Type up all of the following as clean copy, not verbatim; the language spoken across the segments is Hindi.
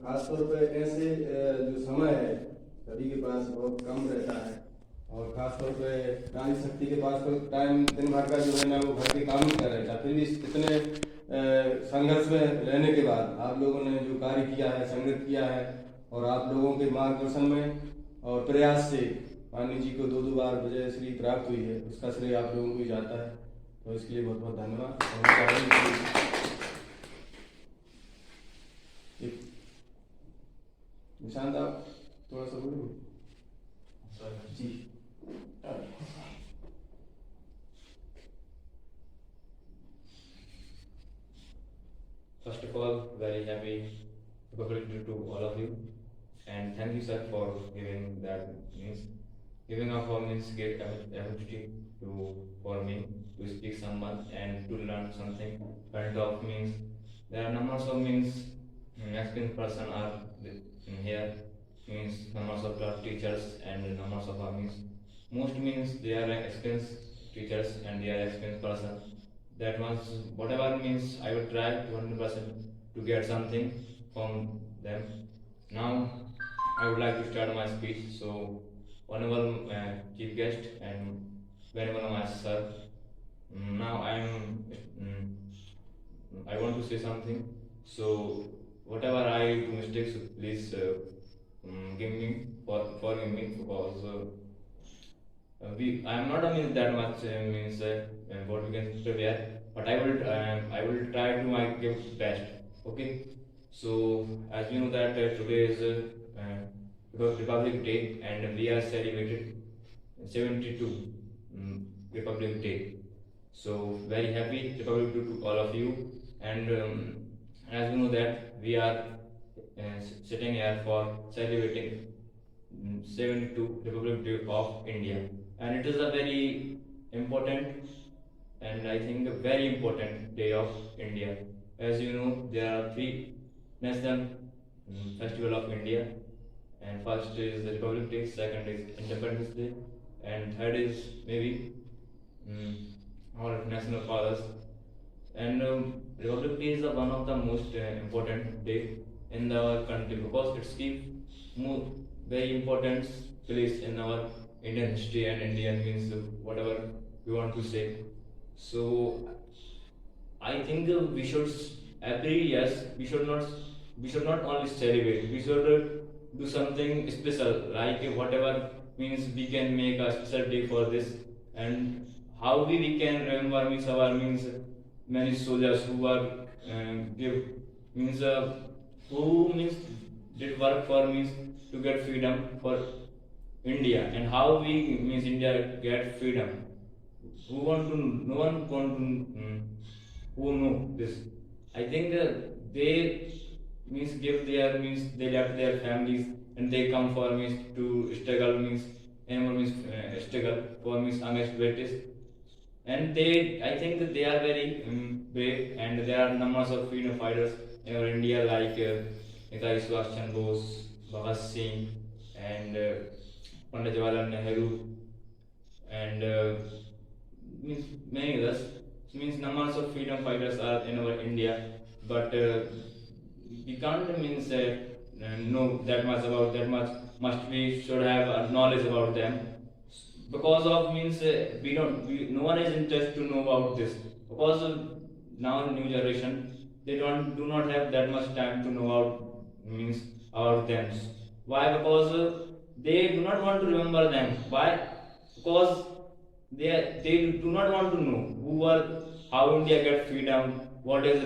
खासतौर पे ऐसे जो समय है सभी के पास बहुत कम रहता है, और खासतौर पे नारी शक्ति के पास तो टाइम दिन भर का जो है ना वो घर के काम ही कर रहता है। फिर भी इतने संघर्ष में रहने के बाद आप लोगों ने जो कार्य किया है, संगठित किया है, और आप लोगों के मार्गदर्शन में और प्रयास से पानी जी को दो बार विजय श्री प्राप्त हुई है, उसका श्रेय आप लोगों को ही जाता है। तो इसके लिए बहुत बहुत धन्यवाद। निशांत आप थोड़ा सा बोलिए जी। First of all, very happy opportunity to all of you, and thank you, sir, for giving that means giving up for means give opportunity to for me to speak someone and to learn something. Front of means there are numbers of means experienced person are here means numbers of class teachers and numbers of means most means they are experienced teachers and they are experienced person. That was whatever means I would try 100% to get something from them. Now I would like to start my speech. So honorable chief guest and very honorable my sir. Now I want to say something. So whatever I do mistakes, please give me forgive me because I am not a means that much means what we can prepare, but I will try to my give best. Okay. So as you know that today is Republic Day and we are celebrated 72 Republic Day. So very happy Republic Day to all of you, and as you know that we are sitting here for celebrating 72 Republic Day of India, and it is a very important and I think a very important day of India. As you know, there are three national festival of India, and first is the Republic Day, second is Independence Day, and third is maybe our national fathers. And Republic Day is one of the most important day in our country because it's keep very important place in our Indian history and Indian means whatever we want to say. So I think we should every yes we should not only celebrate, we should do something special like whatever means we can make a special day for this, and how we can remember means our means many soldiers who are give means who means did work for means to get freedom for India, and how we means India get freedom. Who want to? No one want to. Who know this? I think they means give their means they left their families and they come for means to struggle means anyone means struggle for means against British, and they I think they are very brave, and there are numbers of freedom fighters in our India like Netaji Subhash Chandra Bose, Bhagat Singh, and Pandit Jawaharlal Nehru, and means many others. Means numbers of freedom fighters are in our India, but we can't means know that much about that much. Must we should have knowledge about them because of means no one is interested to know about this because now the new generation they do not have that much time to know about means about them. Why? Because they do not want to remember them. Why? Because they do not want to know who were how India get freedom. What is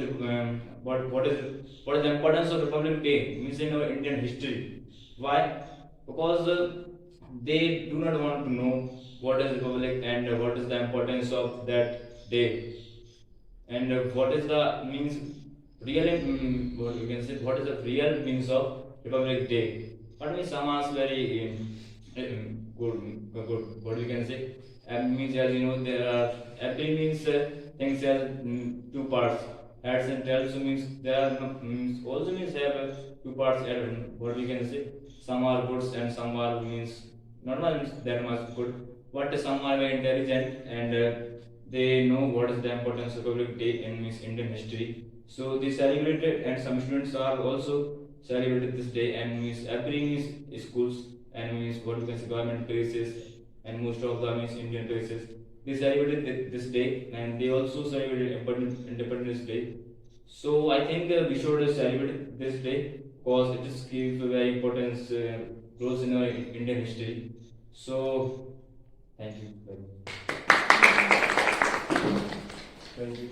what is the importance of Republic Day means in our Indian history? Why? Because they do not want to know what is Republic and what is the importance of that day, and what is the means real what you can say what is the real means of Republic Day. But means Samas very good what you can say means as you know there are every means things has two parts, heads and tails. So means there are also means have two parts what we can say some are goods and some are means not much that much good, but some are very intelligent and they know what is the importance of Republic Day in means Indian history. So they celebrated, and some students are also celebrated this day, and means every means schools and means what you can say government places and most of the means Indian places, they celebrated this day, and they also celebrated Independence Day. So I think we should celebrate this day because it is give a very important roles in our Indian history. So thank you. Thank you.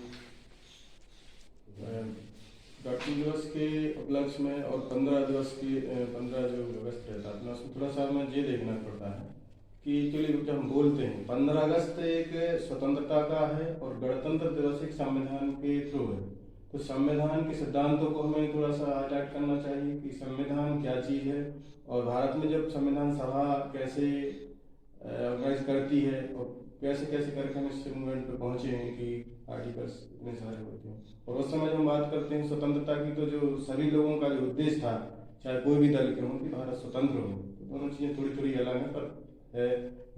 Doctor दिवस के उपलक्ष्य में और 15 दिवस की 15 जो अगस्त रहता है उसमें थोड़ा सा हमें ये देखना पड़ता है कि एक्चुअली जब हम बोलते हैं 15 अगस्त एक स्वतंत्रता का है और गणतंत्र दिवस एक संविधान के थ्रू है। तो संविधान के सिद्धांतों को हमें थोड़ा सा हाईलाइट करना चाहिए कि संविधान क्या चीज़ है और भारत में जब संविधान सभा कैसे ऑर्गेनाइज करती है और कैसे कैसे करके हम इस मूवमेंट पे पहुंचे हैं कि आर्टिकल्स इतने सारे होते हैं। और उस समय जब हम बात करते हैं स्वतंत्रता की तो जो सभी लोगों का जो उद्देश्य था चाहे कोई भी दल के हों कि भारत स्वतंत्र हो, तो दोनों चीज़ें थोड़ी थोड़ी अलग हैं पर है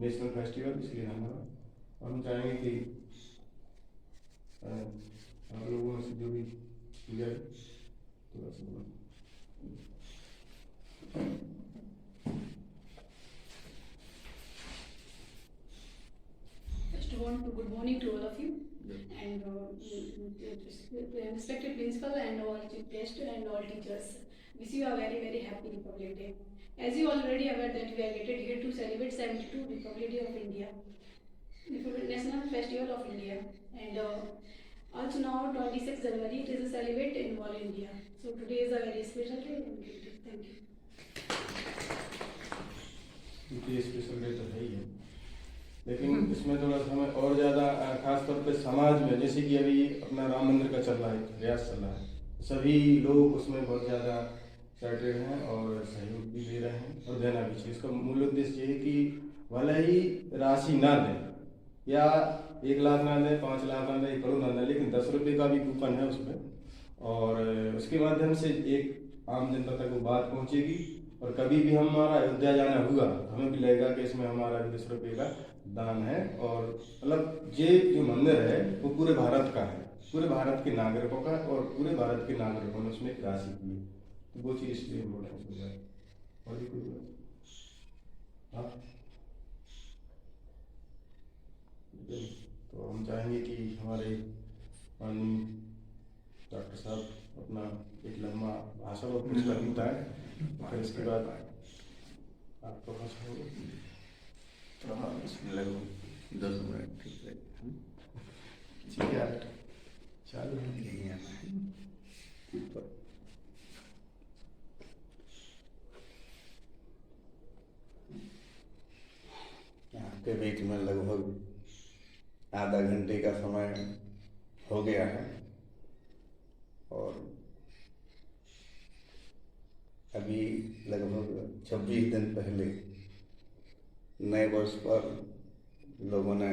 नेशनल फेस्टिवल इसलिए हम चाहेंगे कि हम लोगों से जो भी किया थोड़ा सा Good morning to all of you, and respected principal and all guests and all teachers. Wish you a very very happy Republic Day. As you already aware that we are gathered here to celebrate 72 Republic Day of India, National Festival of India, and also now 26 January it is a celebrate in all India. So today is a very special day. Thank you. ये स्पेशल डे तो है ही है, लेकिन इसमें थोड़ा सा हमें और ज़्यादा खास तौर पे समाज में जैसे कि अभी अपना राम मंदिर का चल रहा है, प्रयास चल रहा है, सभी लोग उसमें बहुत ज़्यादा एक्साइटेड हैं और सहयोग भी दे रहे हैं और देना भी चाहिए। इसका मूल उद्देश्य ये है कि भले ही राशि ना दें या 1 लाख ना दें, 5 लाख ना दें, 1 करोड़ ना दें, लेकिन 10 रुपये का भी कूपन है उसमें और उसके माध्यम से एक आम जनता तक वो बात पहुँचेगी। और कभी भी हमारा अयोध्या जाना हुआ हमें भी लगेगा कि इसमें हमारा 10 रुपये का दान है और मतलब ये जो मंदिर है वो पूरे भारत का है, पूरे भारत के नागरिकों का और पूरे भारत के नागरिकों ने उसमें राशि की है, तो वो चीज़ इसलिए इम्पोर्टेंस हो जाए। और भी कोई हाँ, तो हम चाहेंगे कि हमारे माननीय डॉक्टर साहब अपना एक लंबा भाषण और पुरस्कार देता है, फिर इसके बाद आपको भाषण लगभग 10 मिनट ठीक है चालू आपके बीच में लगभग आधा घंटे का समय हो गया है और अभी लगभग 26 दिन पहले नए वर्ष पर लोगों ने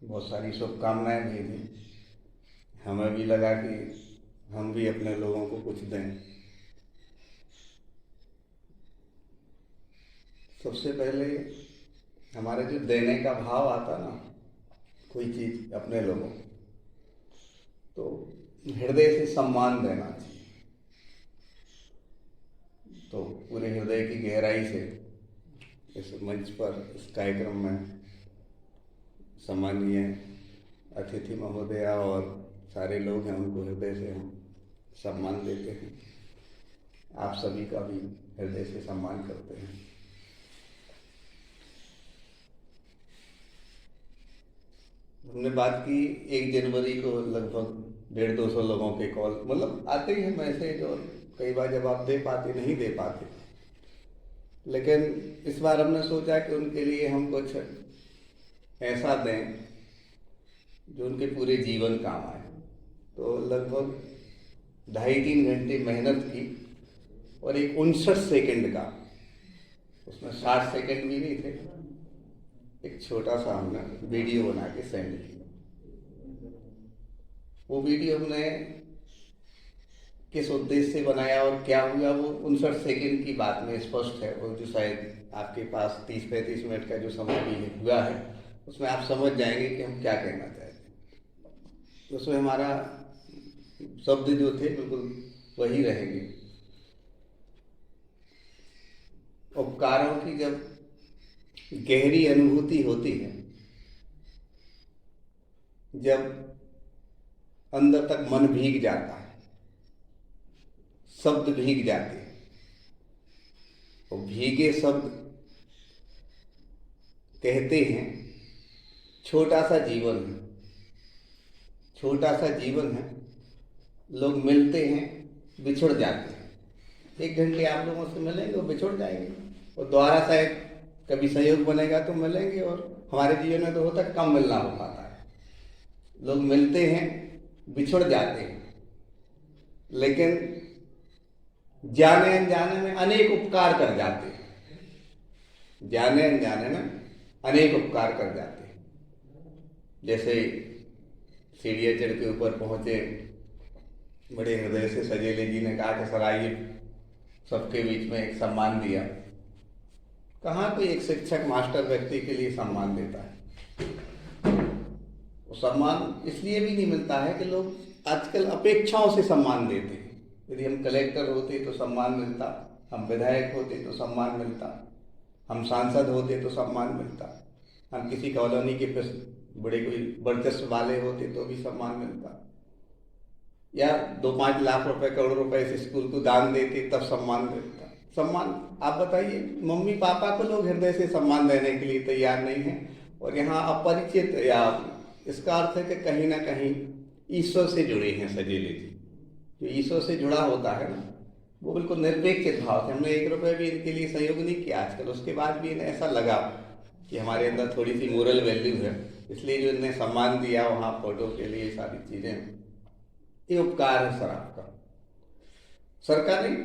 बहुत सारी शुभकामनाएं दी थी। हमें भी लगा कि हम भी अपने लोगों को कुछ दें। सबसे पहले हमारे जो देने का भाव आता ना कोई चीज़ अपने लोगों को, तो हृदय से सम्मान देना चाहिए। तो पूरे हृदय की गहराई से इस मंच पर इस कार्यक्रम में सम्मानीय अतिथि महोदया और सारे लोग हैं उनको हृदय से हम सम्मान देते हैं। आप सभी का भी हृदय से सम्मान करते हैं। हमने बात की 1 जनवरी को लगभग 150-200 लोगों के कॉल मतलब आते ही हैं मैसेज और कई बार जब आप दे पाते नहीं दे पाते, लेकिन इस बार हमने सोचा कि उनके लिए हम कुछ ऐसा दें जो उनके पूरे जीवन काम आए। तो लगभग 2.5-3 घंटे मेहनत की और एक 59 सेकंड का, उसमें 60 सेकंड भी नहीं थे, एक छोटा सा हमने वीडियो बना के सेंड किया। वो वीडियो हमने किस उद्देश्य से बनाया और क्या हुआ वो 59 सेकंड की बात में स्पष्ट है। वो जो शायद आपके पास 30-35 मिनट का जो समय भी हुआ है उसमें आप समझ जाएंगे कि हम क्या कहना चाहते हैं। उसमें हमारा शब्द जो थे बिल्कुल वही रहेंगे। उपकारों की जब गहरी अनुभूति होती है, जब अंदर तक मन भीग जाता है, शब्द भीग जाते हैं, और भीगे शब्द कहते हैं छोटा सा जीवन है, छोटा सा जीवन है, लोग मिलते हैं, बिछुड़ जाते हैं। 1 घंटे आप लोगों से मिलेंगे और बिछुड़ जाएंगे, और दोबारा शायद कभी सहयोग बनेगा तो मिलेंगे, और हमारे जीवन में तो होता है कम मिलना हो पाता है। लोग मिलते हैं, बिछुड़ जाते हैं, लेकिन जाने अनजाने में अनेक उपकार कर जाते हैं, जाने अनजाने में अनेक उपकार कर जाते हैं। जैसे सीढ़ियाँ चढ़ के ऊपर पहुँचे, बड़े हृदय से सजेले जी ने कहा कि सर आइए सबके बीच में एक सम्मान दिया। कहाँ कोई एक शिक्षक मास्टर व्यक्ति के लिए सम्मान देता है? वो सम्मान इसलिए भी नहीं मिलता है कि लोग आजकल अपेक्षाओं से सम्मान देते हैं। यदि हम कलेक्टर होते तो सम्मान मिलता, हम विधायक होते तो सम्मान मिलता, हम सांसद होते तो सम्मान मिलता, हम किसी कॉलोनी के बड़े कोई वर्चस्व वाले होते तो भी सम्मान मिलता, या 2-5 लाख रुपए करोड़ रुपए इस स्कूल को दान देते तब सम्मान मिलता। सम्मान आप बताइए, मम्मी पापा को लोग हृदय से सम्मान देने के लिए तैयार नहीं है, और यहाँ अपरिचित, या इसका अर्थ है कि कहीं ना कहीं ईश्वर से जुड़े हैं सजेले जी। जो ईश्वर से जुड़ा होता है ना, वो बिल्कुल निरपेक्ष भाव से। हमने 1 रुपये भी इनके लिए सहयोग नहीं किया आजकल, उसके बाद भी इन्हें ऐसा लगा कि हमारे अंदर थोड़ी सी मोरल वैल्यू है, इसलिए जो इन्हें सम्मान दिया वहाँ फोटो के लिए, सारी चीज़ें, ये उपकार है सर आपका। सरकार नहीं,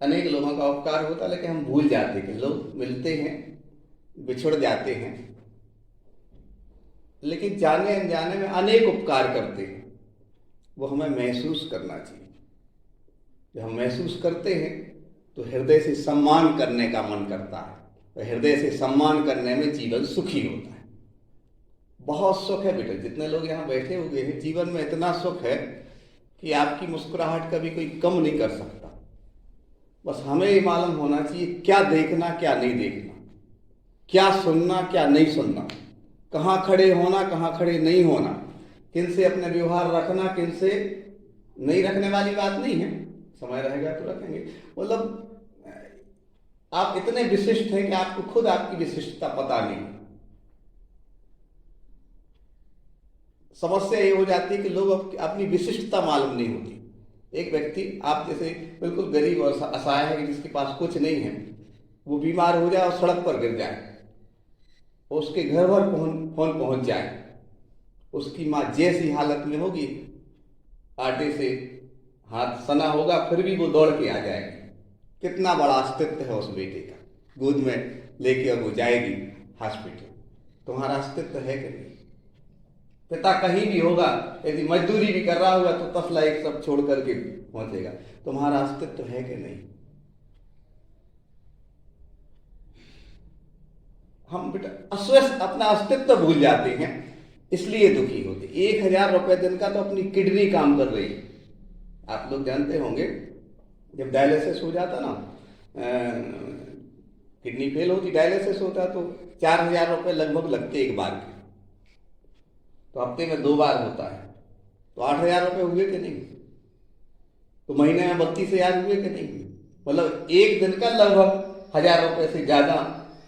अनेक लोगों का उपकार होता, लेकिन हम भूल जाते कि लोग मिलते हैं, बिछुड़ जाते हैं, लेकिन जाने अनजाने में अनेक उपकार करते हैं। वो हमें महसूस करना चाहिए। जब हम महसूस करते हैं तो हृदय से सम्मान करने का मन करता है, और हृदय से सम्मान करने में जीवन सुखी होता है। बहुत सुख है बेटा, जितने लोग यहाँ बैठे हुए हैं, जीवन में इतना सुख है कि आपकी मुस्कुराहट कभी कोई कम नहीं कर सकता। बस हमें ये मालूम होना चाहिए क्या देखना, क्या नहीं देखना, क्या सुनना, क्या नहीं सुनना, कहाँ खड़े होना, कहाँ खड़े नहीं होना, किन से अपने व्यवहार रखना, किन से नहीं रखने वाली बात नहीं है। समय रहेगा तो रखेंगे। मतलब आप इतने विशिष्ट हैं कि आपको खुद आपकी विशिष्टता पता नहीं। समस्या ये हो जाती है कि लोग अपनी विशिष्टता मालूम नहीं होती। एक व्यक्ति आप जैसे बिल्कुल गरीब और असहाय है, जिसके पास कुछ नहीं है, वो बीमार हो जाए और सड़क पर गिर जाए, उसके घर भर फोन पहुंच जाए, उसकी माँ जैसी हालत में होगी, आटे से हाथ सना होगा, फिर भी वो दौड़ के आ जाएगी। कितना बड़ा अस्तित्व है उस बेटे का, गोद में लेके और वो जाएगी हॉस्पिटल। तुम्हारा अस्तित्व है कि नहीं? पिता कहीं भी होगा, यदि मजदूरी भी कर रहा होगा तो तसला एक सब छोड़ करके पहुंचेगा। तुम्हारा अस्तित्व है कि नहीं? हम बेटा अस्वस्थ अपना अस्तित्व भूल जाते हैं, इसलिए दुखी होते। 1000 रुपए दिन का तो अपनी किडनी काम कर रही है। आप लोग जानते होंगे, जब डायलिसिस हो जाता ना, किडनी फेल होती, डायलिसिस होता, तो 4000 रुपए लगभग लगते एक बार के। तो हफ्ते में 2 बार होता है, तो 8000 रुपए हुए कि नहीं? तो महीने में 32,000 हुए कि नहीं? मतलब एक दिन का लगभग 1000 रुपए से ज्यादा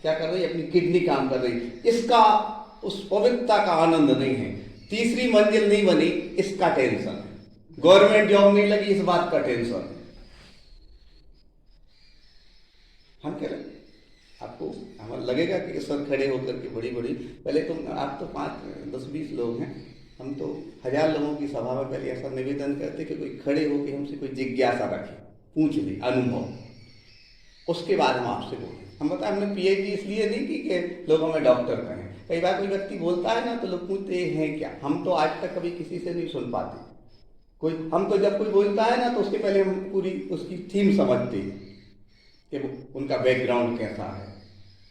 क्या कर रही है? अपनी किडनी काम कर रही। इसका उस पवित्रता का आनंद नहीं है। तीसरी मंजिल नहीं बनी, इसका टेंशन है। गवर्नमेंट जॉब नहीं लगी, इस बात का टेंशन है। हम कह रहे हैं आपको, हमें लगेगा कि सर खड़े होकर के बड़ी बड़ी, पहले तो आप तो 5-10-20 लोग हैं, हम तो 1000 लोगों की सभा में पहले ऐसा निवेदन करते कि कोई खड़े होकर हमसे कोई जिज्ञासा रखे, पूछ ले अनुभव, उसके बाद हम आपसे बोलें। हम बताएं हमने पीएचडी इसलिए नहीं की कि लोग हमें डॉक्टर कहें। कई बार कोई व्यक्ति बोलता है ना तो लोग पूछते हैं क्या। हम तो आज तक कभी किसी से नहीं सुन पाते कोई, हम तो जब कोई बोलता है ना तो उसके पहले हम पूरी उसकी थीम समझते हैं कि उनका बैकग्राउंड कैसा है,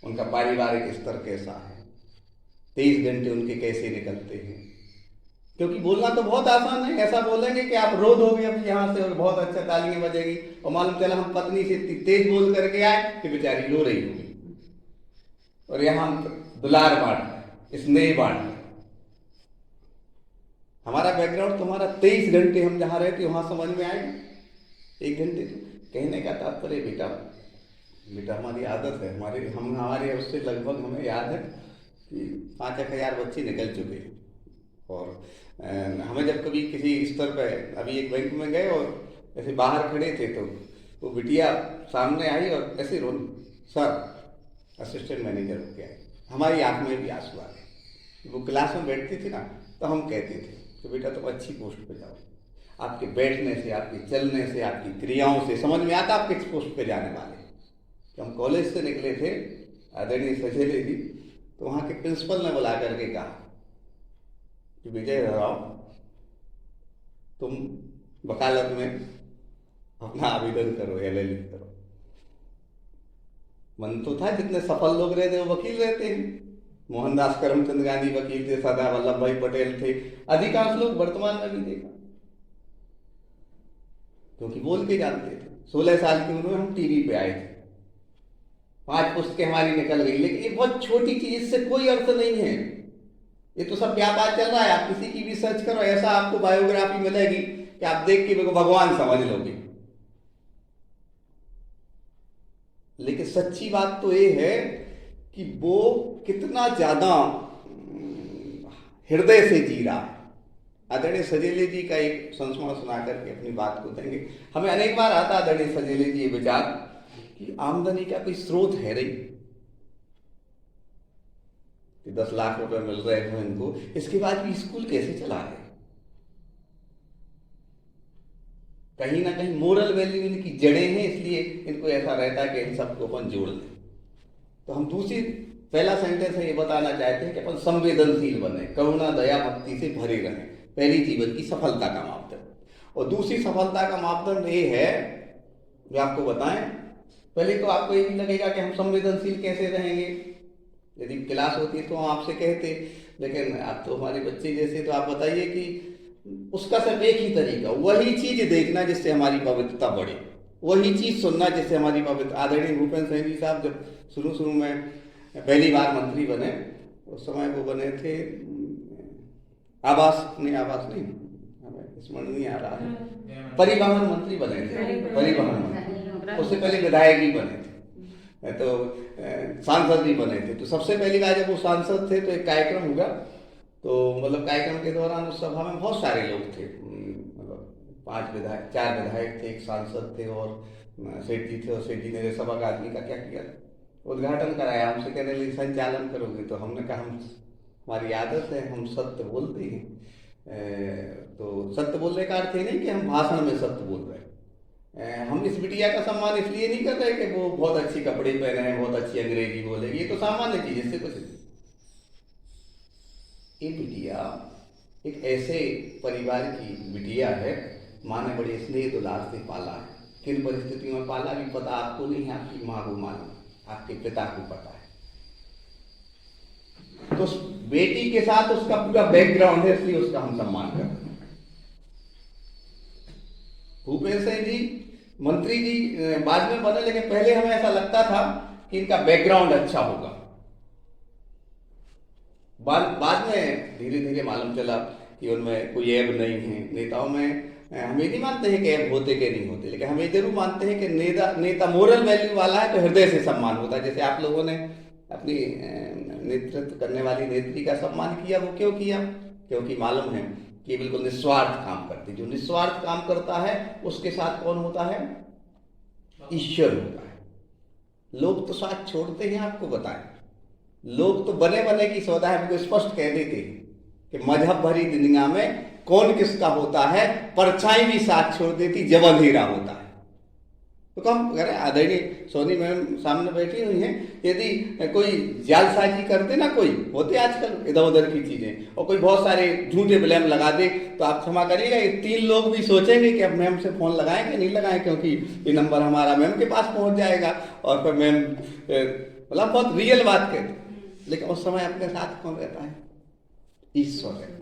उनका पारिवारिक स्तर कैसा है, 23 घंटे उनके कैसे निकलते हैं। क्योंकि बोलना तो बहुत आसान है, ऐसा बोलेंगे कि आप रो दोगे अभी यहाँ से और बहुत अच्छा तालियां बजेगी, और मालूम चला हम पत्नी से इतनी तेज बोल करके आए कि बेचारी रो रही होगी। और यहाँ हम दुलार बांट रहे हैं, स्नेह बांट रहे हैं। हमारा बैकग्राउंड तुम्हारा 23 घंटे हम जहाँ रहते वहाँ समझ में आएगा, 1 घंटे। कहने का तात्पर्य बेटा हमारी आदत है, हमारे उससे लगभग हमें याद है कि 5-1 हज़ार बच्चे निकल चुके हैं। और हमें जब कभी किसी स्तर पर, अभी एक बैंक में गए और ऐसे बाहर खड़े थे तो वो बिटिया सामने आई और ऐसे रोन, सर असिस्टेंट मैनेजर हो गया। हमारी आंख में भी आंसू आ गए। वो क्लास में बैठती थी ना, तो हम कहते थे कि बेटा तुम अच्छी पोस्ट पे जाओ। आपके बैठने से, आपके चलने से, आपकी क्रियाओं से समझ में आता आप किस पोस्ट पे जाने वाले। तो हम कॉलेज से निकले थे, आदरणीय सचेले जी, तो वहाँ के प्रिंसिपल ने बुला करके कहा कि विजय राव, तुम वकालत में अपना आवेदन करो, LLB करो। मन तो था जितने सफल लोग रहते वो वकील रहते हैं। मोहनदास करमचंद गांधी वकील थे, सरदार वल्लभ भाई पटेल थे, अधिकांश लोग वर्तमान में भी देखा, क्योंकि बोल के जानते थे। 16 साल की उम्र में हम टीवी पे आए थे, 5 पुस्तकें हमारी निकल गई। लेकिन ये बहुत छोटी चीज, इससे कोई अर्थ नहीं है। ये तो सब व्यापार चल रहा है। आप किसी की भी सर्च करो, ऐसा आपको बायोग्राफी मिलेगी कि आप देख के भगवान समझ लोगे। लेकिन सच्ची बात तो ये है कि वो कितना ज्यादा हृदय से जी रहा है। आदरणीय सचेले जी का एक संस्मरण सुना करके अपनी बात को देंगे। हमें अनेक बार आता आदरणीय सचेले जी ये विचार कि आमदनी का कोई स्रोत है नहीं कि 10 लाख रुपए मिल रहे हैं इनको, इसके बाद भी स्कूल कैसे चला रहे। कहीं ना कहीं मोरल वैल्यू इनकी जड़ें हैं, इसलिए इनको ऐसा रहता है कि इन सबको अपन जोड़ लें। तो हम पहला सेंटेंस है ये बताना चाहते हैं कि अपन संवेदनशील बने, करुणा दया भक्ति से भरे रहें। पहली जीवन की सफलता का मापदंड। और दूसरी सफलता का मापदंड ये है, जो आपको बताएं, पहले तो आपको ये भी लगेगा कि हम संवेदनशील कैसे रहेंगे। यदि क्लास होती तो हम आपसे कहते, लेकिन आप तो हमारे बच्चे जैसे, तो आप बताइए कि उसका सिर्फ एक ही तरीका, वही चीज देखना जिससे हमारी पवित्रता बढ़े, वही चीज सुनना जिससे हमारी पवित्रता। आदरणीय भूपेंद्र सिंह जी साहब जब शुरू में पहली बार मंत्री बने, उस समय वो बने थे आवास नहीं, हमें स्मरण नहीं आ रहा है, परिवहन मंत्री बने थे, परिवहन मंत्री। उससे पहले विधायक भी बने थे, तो सांसद भी बने थे। तो सबसे पहली बार जब वो सांसद थे तो एक कार्यक्रम हुआ, तो मतलब कार्यक्रम के दौरान उस सभा में बहुत सारे लोग थे, मतलब 4 विधायक थे, एक सांसद थे और सेठ जी थे। और सेठ जी ने सभा का आदमी का क्या किया, उद्घाटन कराया। हमसे कहने लगे संचालन करोगे, तो हमने कहा हमारी आदत है, हम सत्य बोलते हैं। तो सत्य बोलने का अर्थ ये नहीं कि हम भाषण में सत्य बोल रहे हैं। हम इस बिटिया का सम्मान इसलिए नहीं कर रहे कि वो बहुत अच्छे कपड़े पहने हैं, बहुत अच्छी अंग्रेजी बोलेगी, ये तो सामान्य चीज, इससे कुछ नहीं। ये बिटिया एक ऐसे परिवार की बिटिया है, माँ ने बड़े स्नेह दुलार से पाला है। किन परिस्थितियों में पाला भी पता आपको नहीं है, आपकी माँ को मालूम, आपके पिता को पता है। तो उस बेटी के साथ उसका पूरा बैकग्राउंड है, इसलिए उसका हम सम्मान करते हैं। भूपेंद्र सिंह जी मंत्री जी बाद में बने, लेकिन पहले हमें ऐसा लगता था कि इनका बैकग्राउंड अच्छा होगा। बाद में धीरे धीरे मालूम चला कि उनमें कोई ऐब नहीं है। नेताओं में हम ये नहीं मानते हैं कि ऐब होते कि नहीं होते, लेकिन हम ये जरूर मानते हैं कि नेता मोरल वैल्यू वाला है तो हृदय से सम्मान होता है। जैसे आप लोगों ने अपनी नेतृत्व करने वाली नेत्री का सम्मान किया, वो क्यों किया? क्योंकि मालूम है कि बिल्कुल निस्वार्थ काम करती। जो निस्वार्थ काम करता है उसके साथ कौन होता है? ईश्वर होता है। लोग तो साथ छोड़ते हैं, आपको बताएं, लोग तो बने की सौदा है, हमको स्पष्ट कह देते हैं कि मजहब भरी दुनिया में कौन किसका होता है, परछाई भी साथ छोड़ देती जब अंधेरा होता है। तो कम अगर आदरणीय सोनी मैम सामने बैठी हुई हैं, यदि कोई जालसाजी करते ना, कोई होते आजकल इधर उधर की चीजें, और कोई बहुत सारे झूठे ब्लेम लगा दे, तो आप क्षमा करिएगा, ये 3 लोग भी सोचेंगे कि अब मैम से फोन लगाएं कि नहीं लगाएं, क्योंकि ये नंबर हमारा मैम के पास पहुंच जाएगा। और फिर मैम मतलब बहुत रियल बात कहते, लेकिन उस समय अपने साथ कौन रहता है? ईश्वर रहता है।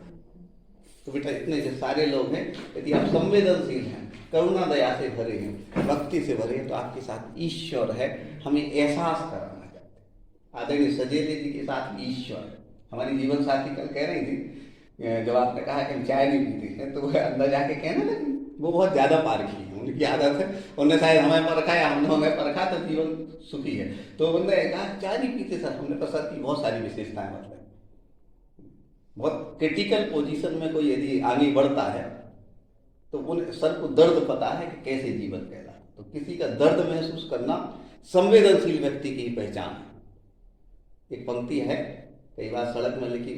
तो बेटा इतने जो सारे लोग हैं, यदि आप संवेदनशील हैं, करुणा दया से भरे हैं, भक्ति से भरे हैं, तो आपके साथ ईश्वर है। हमें एहसास कराना चाहते हैं। आदरणीय सजेले जी के साथ ईश्वर। हमारी जीवन साथी कल कह रही थी, जब आपने कहा कि हम चाय नहीं पीते हैं, तो वह अंदर जाके कहने लगी वो बहुत ज़्यादा पारखी है, उनकी आदत है, उन्होंने शायद हमें परखा या हमने हमें परखा तो जीवन सुखी है। तो उन्होंने कहा चाय नहीं पीते सर, हमने कहा सर की बहुत सारी विशेषताएं, मतलब बहुत क्रिटिकल पोजीशन में कोई यदि आगे बढ़ता है तो उन सर को दर्द पता है कि कैसे जीवन कहला। तो किसी का दर्द महसूस करना संवेदनशील व्यक्ति की पहचान है। एक पंक्ति है, कई बार सड़क में लिखी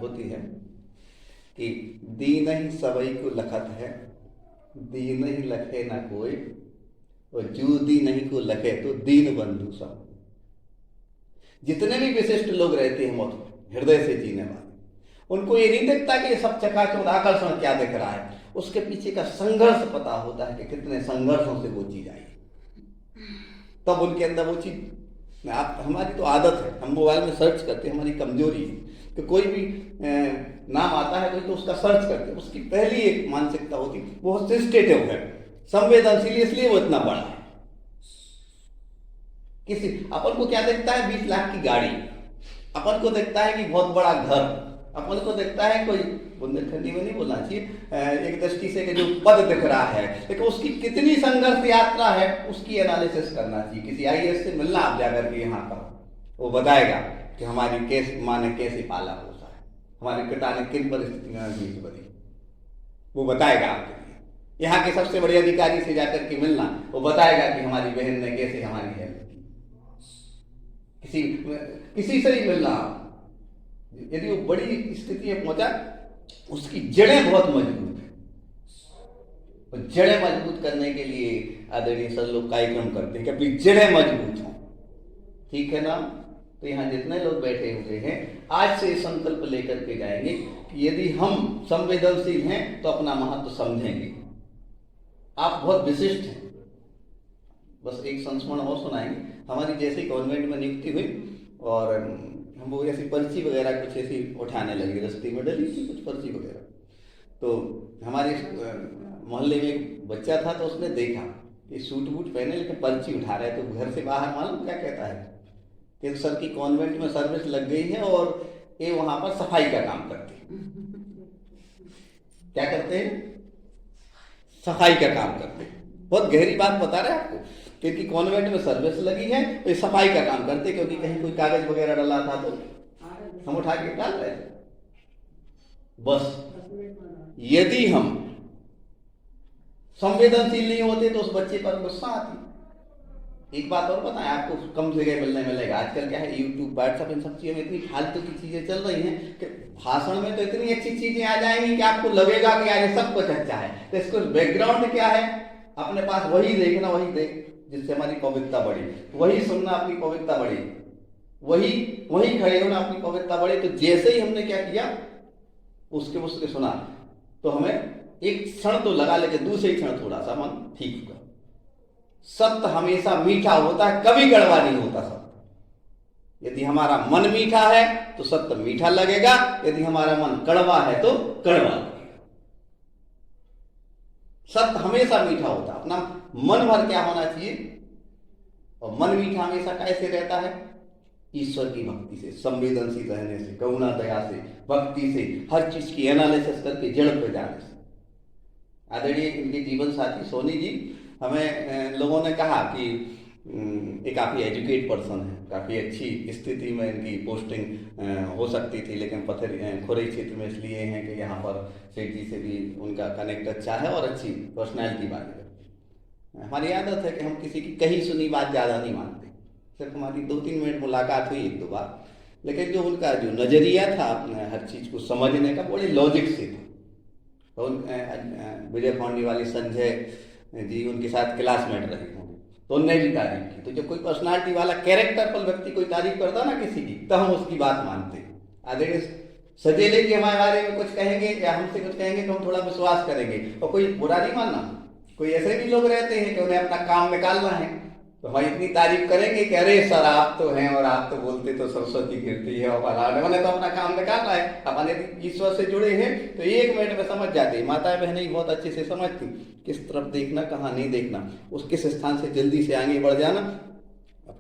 होती है कि दीन ही सबई को लखत है, दीन ही लखे ना कोई, और जू दीन ही को लखे तो दीन बंधु सब। जितने भी विशिष्ट लोग रहते हैं बहुत हृदय से जीने वाले, उनको ये नहीं दिखता कि सब चकाचौंध आकर्षण क्या दिख रहा है, उसके पीछे का संघर्ष पता होता है कि कितने संघर्षों से वो चीज आई, तब उनके अंदर वो चीज। आप हमारी तो आदत है, हम मोबाइल में सर्च करते हैं, हमारी कमजोरी है कि कोई भी नाम आता है कोई तो उसका सर्च करते हैं, उसकी पहली एक मानसिकता होती है वो सेंसिटिव है, संवेदनशील, इसलिए वो इतना बड़ा है। किसी अपन को क्या दिखता है 20 लाख की गाड़ी, अपन को दिखता है कि बहुत बड़ा घर, अपन को दिखता है कोई बुंदेलखंडी में नहीं बोलना चाहिए, एक दृष्टि से कि जो पद दिख रहा है, लेकिन उसकी कितनी संघर्ष यात्रा है उसकी एनालिसिस करना चाहिए। किसी आईएएस से मिलना आप जाकर के यहाँ पर, वो बताएगा कि हमारी कैसे माँ ने कैसे पाला पोसा है, हमारे पिता ने किन परिस्थितियों में बीच बनी, वो बताएगा आपके लिए। यहाँ के सबसे बड़े अधिकारी से जाकर के मिलना, वो बताएगा कि हमारी बहन ने कैसे हमारी हेल्प की। किसी से ही मिलना, यदि वो बड़ी स्थिति में पहुंचा, उसकी जड़ें बहुत मजबूत है, और जड़ें मजबूत करने के लिए आदरणीय सर लोग कार्यक्रम करते हैं कि अपनी जड़ें मजबूत हों, ठीक है ना। तो यहाँ जितने लोग बैठे हुए हैं आज से संकल्प लेकर के जाएंगे कि यदि हम संवेदनशील हैं तो अपना महत्व समझेंगे। आप बहुत विशिष्ट हैं। बस एक संस्मरण और सुनाएंगे। हमारी जैसे कॉन्वेंट में नियुक्ति हुई और हम वो ऐसी पर्ची वगैरह कुछ ऐसी उठाने लगे, रस्ते में डली थी कुछ पर्ची वगैरह, तो हमारे मोहल्ले में एक बच्चा था, तो उसने देखा कि सूट बूट पहने लेकिन पर्ची उठा रहे, तो घर से बाहर मालूम क्या कहता है कि सर की कॉन्वेंट में सर्विस लग गई है और ये वहां पर सफाई का काम करते हैं। क्या करते हैं? सफाई का काम करते हैं। बहुत गहरी बात बता रहे हैं आपको, क्योंकि कॉन्वेंट में सर्विस लगी है तो ये सफाई का काम करते, क्योंकि कहीं कोई कागज वगैरह डला था तो हम उठा के डाल रहे थे। बस यदि हम संवेदनशील नहीं होते तो उस बच्चे पर गुस्सा आती। एक बात और बताएं आपको, कम जगह मिलने मिलेगा। आजकल क्या है, यूट्यूब, व्हाट्सएप, इन सब चीजों में इतनी फालतू की चीजें चल रही हैं कि भाषण में तो इतनी अच्छी चीजें आ जाएंगी कि आपको लगेगा कि यार सब कुछ अच्छा है। तो इसको बैकग्राउंड क्या है, अपने पास वही देखना, वही देख जिससे हमारी पवित्रता बढ़े, वही सुनना अपनी पवित्रता बढ़े, वही खड़े होना अपनी पवित्रता बढ़े। तो जैसे ही हमने क्या किया उसके सुना तो हमें एक क्षण तो लगा, लेकिन दूसरे क्षण थोड़ा सा मन ठीक हुआ। सत्य हमेशा मीठा होता है, कभी कड़वा नहीं होता सत्य। यदि हमारा मन मीठा है तो सत्य मीठा लगेगा, यदि हमारा मन कड़वा है तो कड़वा लगेगा। सत्य हमेशा मीठा होता है। अपना मन भर क्या होना चाहिए, और मन मीठा हमेशा कैसे रहता है? ईश्वर की भक्ति से, संवेदनशील रहने से, करुणा दया से, भक्ति से, हर चीज की एनालिसिस करके जड़ पे जाने से। आदरणीय इनके जीवन साथी सोनी जी, हमें लोगों ने कहा कि ये काफ़ी एजुकेट पर्सन है, काफ़ी अच्छी स्थिति में इनकी पोस्टिंग हो सकती थी, लेकिन खुरई क्षेत्र में इसलिए हैं कि यहाँ पर सेठ जी से भी उनका कनेक्ट अच्छा है और अच्छी पर्सनैलिटी वाले है। हमारी आदत है कि हम किसी की कही सुनी बात ज़्यादा नहीं मानते। सिर्फ हमारी 2-3 मिनट मुलाकात हुई 1-2 बार, लेकिन जो उनका जो नज़रिया था अपने हर चीज़ को समझने का, बड़े लॉजिक से था। तो विजय फाउंडी वाली संजय जी उनके साथ क्लासमेट रहे होंगे, तो उनने भी तारीफ की। तो जब कोई पर्सनालिटी वाला कैरेक्टर पर व्यक्ति कोई तारीफ करता ना किसी की, तो हम उसकी बात मानते। आदरणीय सजेले जी हमारे बारे में कुछ कहेंगे या हमसे कुछ कहेंगे तो हम थोड़ा विश्वास करेंगे, और कोई बुरा नहीं मानना। कोई ऐसे भी लोग रहते हैं कि उन्हें अपना काम निकालना है, तो हम इतनी तारीफ करेंगे कि अरे सर आप तो हैं, और आप तो बोलते तो सरस्वती गिरती है, और मैंने तो अपना काम निकालना है। अपन यदि ईश्वर से जुड़े हैं तो 1 मिनट में समझ जाते हैं। माताएं बहनें बहुत अच्छे से समझती किस तरफ देखना, कहाँ नहीं देखना, उस किस स्थान से जल्दी से आगे बढ़ जाना,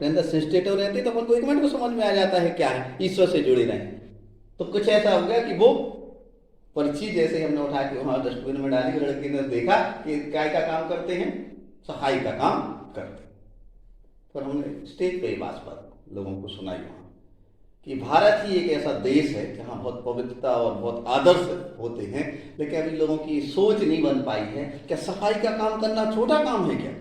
अपने अंदर सेंसिटिव रहते हैं तो अपन को 1 मिनट में समझ में आ जाता है क्या है, ईश्वर से जुड़े रहें। तो कुछ ऐसा हो गया कि वो पर्ची जैसे हमने उठा के वहां डस्टबिन में डाली, लड़की ने देखा कि क्या का काम करते हैं, सफाई का काम करते हैं। फिर हमने स्टेज पे ये बात लोगों को सुनाई वहां कि भारत ही एक ऐसा देश है जहां बहुत पवित्रता और बहुत आदर्श होते हैं, लेकिन अभी लोगों की सोच नहीं बन पाई है। क्या सफाई का काम करना छोटा काम है क्या?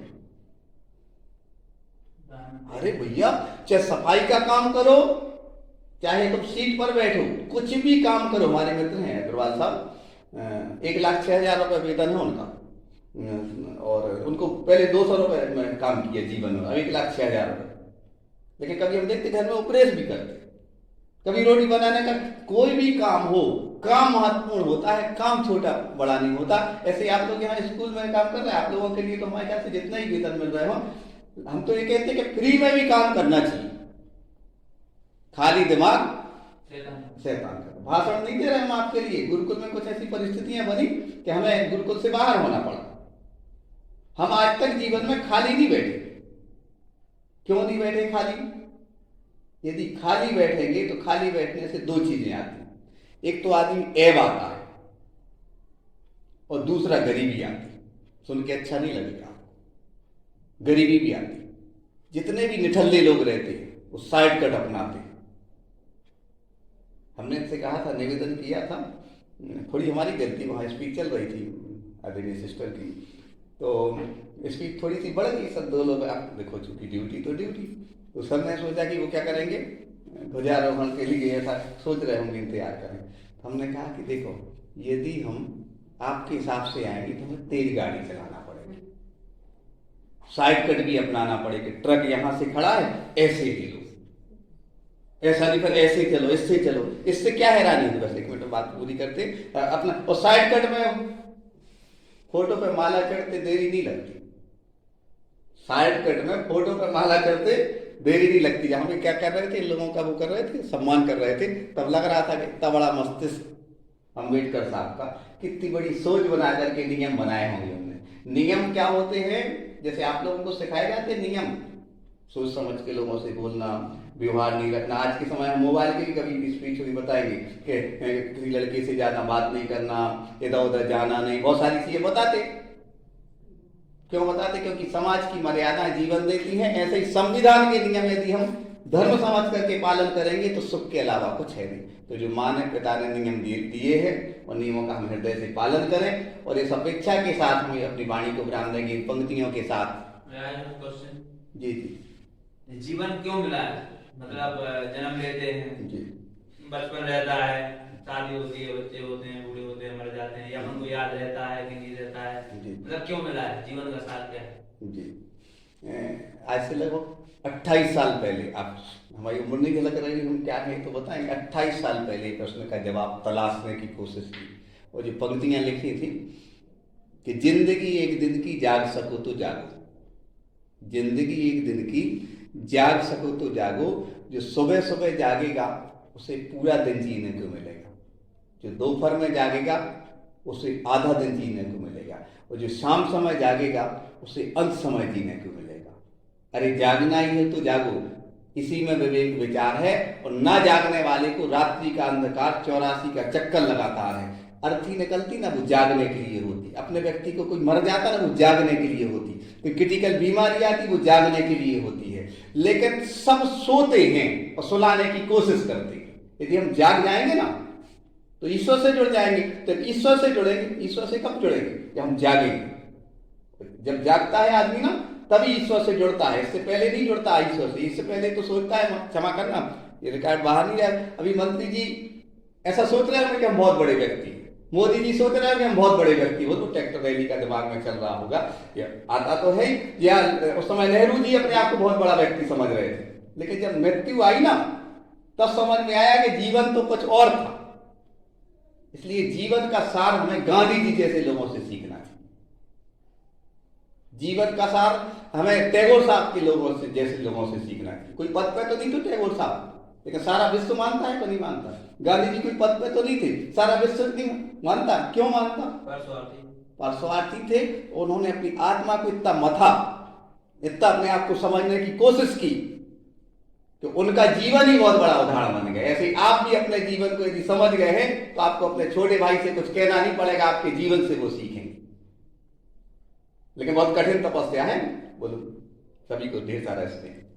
अरे भैया, चाहे सफाई का काम करो, चाहे तुम सीट पर बैठो, कुछ भी काम करो। हमारे मित्र हैं अग्रवाल साहब, 1,06,000 रुपये वेतन है उनका, और उनको पहले 200 रुपये में काम किया जीवन में, अब 1,06,000 रुपये। लेकिन कभी हम देखते घर में उपरेस भी करते, कभी रोटी बनाने का, कोई भी काम हो, काम महत्वपूर्ण होता है, काम छोटा बड़ा नहीं होता। ऐसे आप लोग यहाँ स्कूल में काम कर रहे हैं, आप लोगों के लिए तो हमारे ख्याल से जितना ही वेतन मिल रहे हो, हम तो ये कहते हैं कि फ्री में भी काम करना चाहिए। खाली दिमाग शैतान का। भाषण नहीं दे रहे हम आपके लिए। गुरुकुल में कुछ ऐसी परिस्थितियां बनी कि हमें गुरुकुल से बाहर होना पड़ा। हम आज तक जीवन में खाली नहीं बैठे। क्यों नहीं बैठे खाली? यदि खाली बैठेंगे तो खाली बैठने से 2 चीजें आती हैं। एक तो आदमी ऐब आता है और दूसरा गरीबी आती है। सुन के अच्छा नहीं लगेगा, गरीबी भी आती है। जितने भी निठल्ले लोग रहते हैं वो साइड कट अपनाते हैं। हमने इनसे कहा था, निवेदन किया था, थोड़ी हमारी गलती, वहां स्पीच चल रही थी आदरणीय सिस्टर की, तो स्पीच थोड़ी सी बढ़ गई। सब 2 लोग, आप देखो चूंकि ड्यूटी तो ड्यूटी, तो सर ने सोचा कि वो क्या करेंगे, ध्वजारोहण के लिए ऐसा सोच रहे होंगे इंतजार करें। तो हमने कहा कि देखो, यदि हम आपके हिसाब से आएंगे तो हमें तेज गाड़ी चलाना पड़ेगा, साइड कट भी अपनाना पड़ेगा। ट्रक यहां से खड़ा है, ऐसे ही लो, ऐसा नहीं फिर ऐसे चलो, इससे चलो। इससे क्या हैरानी होगी? बस 1 मिनट में बात पूरी करते अपना। और साइड कट में फोटो पे माला चढ़ते देरी नहीं लगती। साइड कट में फोटो पे माला चढ़ते देरी नहीं लगती। जहां पे क्या कर रहे थे, लोगों का वो कर रहे थे, सम्मान कर रहे थे, तब लग रहा था कि इतना बड़ा मस्तिष्क अम्बेडकर साहब का, कितनी बड़ी सोच बना करके नियम बनाए होंगे उन्होंने। नियम क्या होते हैं? जैसे आप लोगों को सिखाए जाते नियम, सोच समझ के लोगों से बोलना, व्यवहार नहीं रखना। आज के समय में मोबाइल के भी कभी स्पीच हुई बताएंगे कि किसी लड़के से ज्यादा बात नहीं करना, इधर उधर जाना नहीं, बहुत सारी चीजें बताते। क्यों बताते? क्योंकि समाज की मर्यादाएं जीवन देती हैं। ऐसे ही संविधान के नियम यदि हम धर्म समझ करके पालन करेंगे तो सुख के अलावा कुछ है नहीं। तो जो माँ ने, पिता ने नियम दिए हैं, और नियमों का हम हृदय से पालन करें, और इस अपेक्षा के साथ हम अपनी वाणी को विराम देंगे इन पंक्तियों के साथ। जी जी। जीवन क्यों मिला है? मतलब जन्म लेते हैं जी, बचपन रहता है, शादी होती है, बच्चे होते हैं, बूढ़े होते हैं, मर जाते हैं, या हमको याद रहता है कि नहीं रहता है? मतलब क्यों मिला है? जीवन का सार क्या है? जी, आज से लगभग 28 साल पहले, आप हमारी उम्र नहीं लग रही हम क्या है तो बताएंगे, 28 साल पहले प्रश्न का जवाब तलाशने की कोशिश की, और जो पंक्तियां लिखी थी कि जिंदगी एक दिन की, जाग सको तो जागो। जिंदगी एक दिन की, जाग सको तो जागो। जो सुबह सुबह जागेगा उसे पूरा दिन जीने को मिलेगा, जो दोपहर में जागेगा उसे आधा दिन जीने को मिलेगा, और जो शाम समय जागेगा उसे अंत समय जीने को मिलेगा। अरे जागना ही है तो जागो, इसी में विवेक विचार है। और ना जागने वाले को रात्रि का अंधकार 84 का चक्कर लगाता है। अर्थी निकलती ना वो जागने के लिए होती। अपने व्यक्ति को कोई मर जाता ना वो जागने के लिए होती। कोई क्रिटिकल बीमारी आती वो जागने के लिए होती है। लेकिन सब सोते हैं और सुलाने की कोशिश करते हैं। यदि हम जाग जाएंगे ना तो ईश्वर से जुड़ जाएंगे। तो ईश्वर से जुड़ेंगे, ईश्वर से कब जुड़ेंगे? जब हम जागेंगे। जब जागता है आदमी ना तभी ईश्वर से जुड़ता है, इससे पहले नहीं जुड़ता ईश्वर से। इससे पहले तो सोचता है, क्षमा करना ये रिकॉर्ड बाहर नहीं रहा, अभी मंत्री जी ऐसा सोच रहे हैं कि हम बहुत बड़े व्यक्ति, मोदी जी सोच रहे हैं कि हम बहुत बड़े व्यक्ति हो, तो ट्रैक्टर रैली का दिमाग में चल रहा होगा, या आता तो है ही। या उस समय नेहरू जी अपने आप को बहुत बड़ा व्यक्ति समझ रहे थे, लेकिन जब मृत्यु आई ना तब समझ में आया कि जीवन तो कुछ और था। इसलिए जीवन का सार हमें गांधी जी जैसे लोगों से सीखना चाहिए। जीवन का सार हमें टैगोर साहब के लोगों से जैसे लोगों से सीखना चाहिए। कोई पद पे तो नहीं तो टैगोर साहब, लेकिन सारा विश्व मानता है तो नहीं मानता। गांधी जी कोई पद पे तो नहीं थे, सारा विश्व नहीं मानता। क्यों मानता? परस्वार्थी थे। उन्होंने अपनी आत्मा को इतना मथा, इतना अपने आप को समझने की कोशिश की कि उनका जीवन ही बहुत बड़ा उदाहरण बन गया। ऐसे ही आप भी अपने जीवन को यदि समझ गए हैं तो आपको अपने छोटे भाई से कुछ कहना नहीं पड़ेगा, आपके जीवन से वो सीखेंगे। लेकिन बहुत कठिन तपस्या है, बोलो सभी को ढेर सारा इसमें